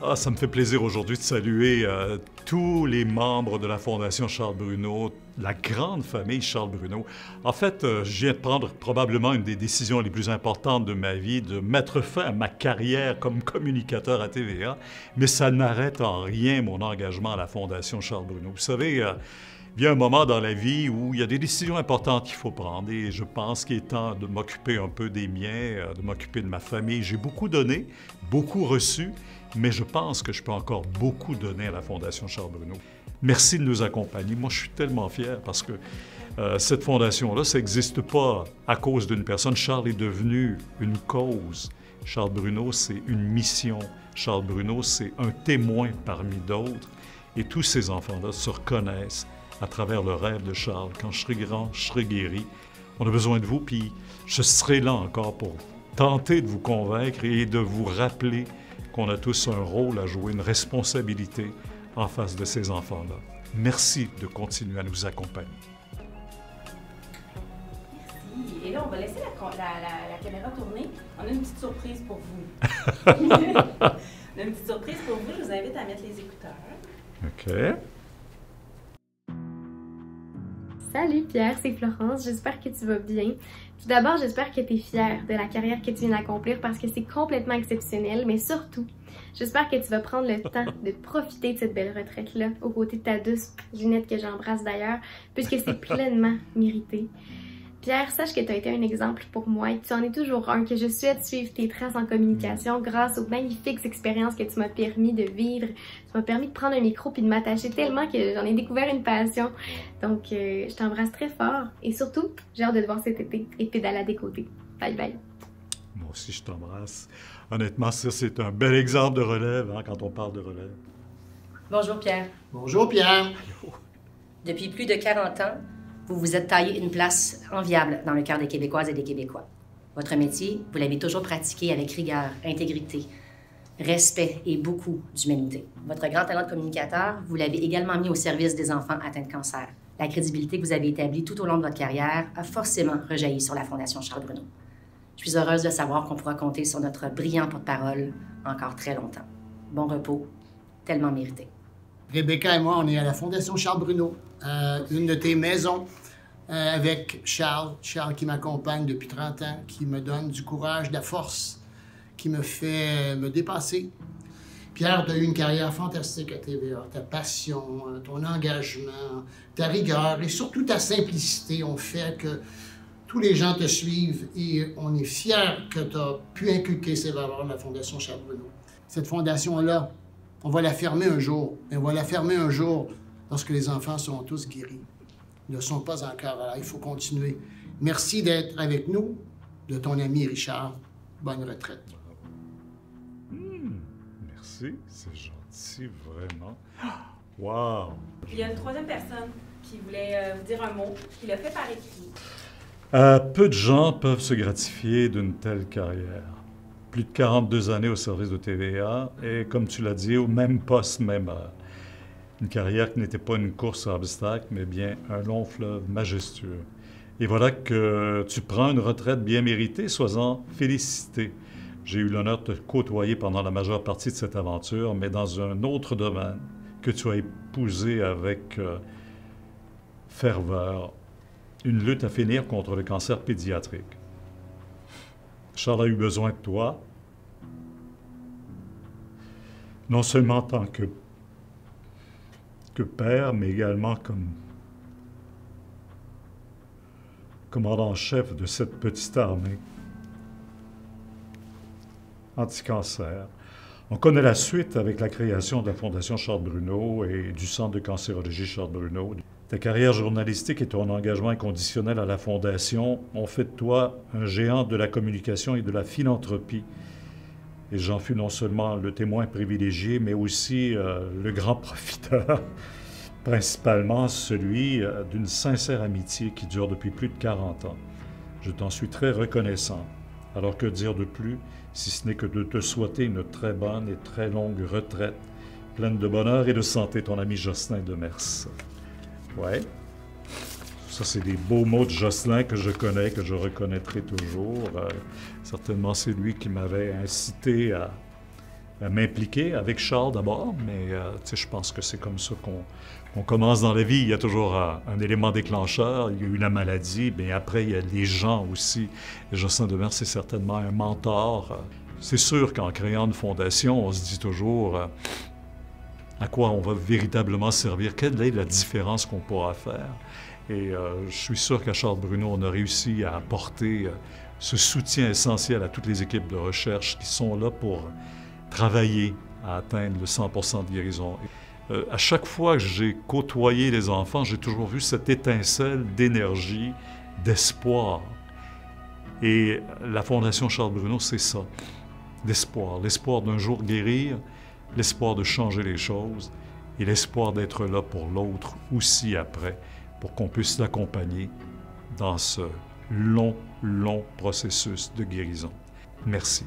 Ah, ça me fait plaisir aujourd'hui de saluer tous les membres de la Fondation Charles Bruno, la grande famille Charles Bruno. En fait, je viens de prendre probablement une des décisions les plus importantes de ma vie, de mettre fin à ma carrière comme communicateur à TVA, mais ça n'arrête en rien mon engagement à la Fondation Charles Bruno. Vous savez, il y a un moment dans la vie où il y a des décisions importantes qu'il faut prendre et je pense qu'il est temps de m'occuper un peu des miens, de m'occuper de ma famille. J'ai beaucoup donné, beaucoup reçu, mais je pense que je peux encore beaucoup donner à la Fondation Charles Bruno. Merci de nous accompagner. Moi, je suis tellement fier parce que cette fondation-là, ça n'existe pas à cause d'une personne. Charles est devenu une cause. Charles Bruno, c'est une mission. Charles Bruno, c'est un témoin parmi d'autres. Et tous ces enfants-là se reconnaissent à travers le rêve de Charles. Quand je serai grand, je serai guéri. On a besoin de vous, puis je serai là encore pour tenter de vous convaincre et de vous rappeler qu'on a tous un rôle à jouer, une responsabilité en face de ces enfants-là. Merci de continuer à nous accompagner. Merci. Et là, on va laisser la caméra tourner. On a une petite surprise pour vous. On a une petite surprise pour vous. Je vous invite à mettre les écouteurs. OK. Salut Pierre, c'est Florence, j'espère que tu vas bien. Tout d'abord, j'espère que tu es fière de la carrière que tu viens d'accomplir parce que c'est complètement exceptionnel, mais surtout, j'espère que tu vas prendre le temps de profiter de cette belle retraite-là aux côtés de ta douce Ginette que j'embrasse d'ailleurs, puisque c'est pleinement mérité. Pierre, sache que tu as été un exemple pour moi et que tu en es toujours un, que je souhaite suivre tes traces en communication grâce aux magnifiques expériences que tu m'as permis de vivre. Tu m'as permis de prendre un micro puis de m'attacher tellement que j'en ai découvert une passion. Donc, je t'embrasse très fort et surtout, j'ai hâte de te voir cet été et de pédaler à tes côtés. Bye bye. Moi aussi, je t'embrasse. Honnêtement, ça, c'est un bel exemple de relève quand on parle de relève. Bonjour Pierre. Bonjour Pierre. Depuis plus de 40 ans, vous vous êtes taillé une place enviable dans le cœur des Québécoises et des Québécois. Votre métier, vous l'avez toujours pratiqué avec rigueur, intégrité, respect et beaucoup d'humanité. Votre grand talent de communicateur, vous l'avez également mis au service des enfants atteints de cancer. La crédibilité que vous avez établie tout au long de votre carrière a forcément rejailli sur la Fondation Charles Bruno. Je suis heureuse de savoir qu'on pourra compter sur notre brillant porte-parole encore très longtemps. Bon repos, tellement mérité. Rebecca et moi, on est à la Fondation Charles Bruno, une de tes maisons, avec Charles. Charles qui m'accompagne depuis 30 ans, qui me donne du courage, de la force, qui me fait me dépasser. Pierre, tu as eu une carrière fantastique à TVA. Ta passion, ton engagement, ta rigueur et surtout ta simplicité ont fait que tous les gens te suivent et on est fiers que tu as pu inculquer ces valeurs de la Fondation Charles Bruno. Cette fondation-là, on va la fermer un jour, mais on va la fermer un jour lorsque les enfants seront tous guéris. Ils ne sont pas encore là, il faut continuer. Merci d'être avec nous, de ton ami Richard. Bonne retraite. Merci, c'est gentil, vraiment. Wow! Il y a une troisième personne qui voulait vous dire un mot, qui l'a fait par écrit. Peu de gens peuvent se gratifier d'une telle carrière. Plus de 42 années au service de TVA et, comme tu l'as dit, au même poste, même heure. Une carrière qui n'était pas une course à obstacles, mais bien un long fleuve majestueux. Et voilà que tu prends une retraite bien méritée, sois-en félicité. J'ai eu l'honneur de te côtoyer pendant la majeure partie de cette aventure, mais dans un autre domaine que tu as épousé avec ferveur, une lutte à finir contre le cancer pédiatrique. Charles a eu besoin de toi, non seulement en tant que père, mais également comme commandant-chef de cette petite armée anti-cancer. On connaît la suite avec la création de la Fondation Charles Bruno et du Centre de cancérologie Charles Bruno. Ta carrière journalistique et ton engagement inconditionnel à la Fondation ont fait de toi un géant de la communication et de la philanthropie. Et j'en fus non seulement le témoin privilégié, mais aussi le grand profiteur, principalement celui d'une sincère amitié qui dure depuis plus de 40 ans. Je t'en suis très reconnaissant. Alors que dire de plus, si ce n'est que de te souhaiter une très bonne et très longue retraite, pleine de bonheur et de santé, ton ami Jocelyn Demers. Ouais. Ça, c'est des beaux mots de Jocelyn que je connais, que je reconnaîtrai toujours. Certainement, c'est lui qui m'avait incité m'impliquer avec Charles d'abord, mais je pense que c'est comme ça qu'on commence dans la vie. Il y a toujours un élément déclencheur, il y a eu la maladie, mais après, il y a les gens aussi. Et Jocelyn Demers, c'est certainement un mentor. C'est sûr qu'en créant une fondation, on se dit toujours à quoi on va véritablement servir, quelle est la différence qu'on pourra faire. Et je suis sûr qu'à Charles Bruno, on a réussi à apporter ce soutien essentiel à toutes les équipes de recherche qui sont là pour travailler à atteindre le 100% de guérison. À chaque fois que j'ai côtoyé les enfants, j'ai toujours vu cette étincelle d'énergie, d'espoir. Et la Fondation Charles Bruno, c'est ça, l'espoir. L'espoir d'un jour guérir, l'espoir de changer les choses et l'espoir d'être là pour l'autre aussi après, pour qu'on puisse l'accompagner dans ce long processus de guérison. Merci.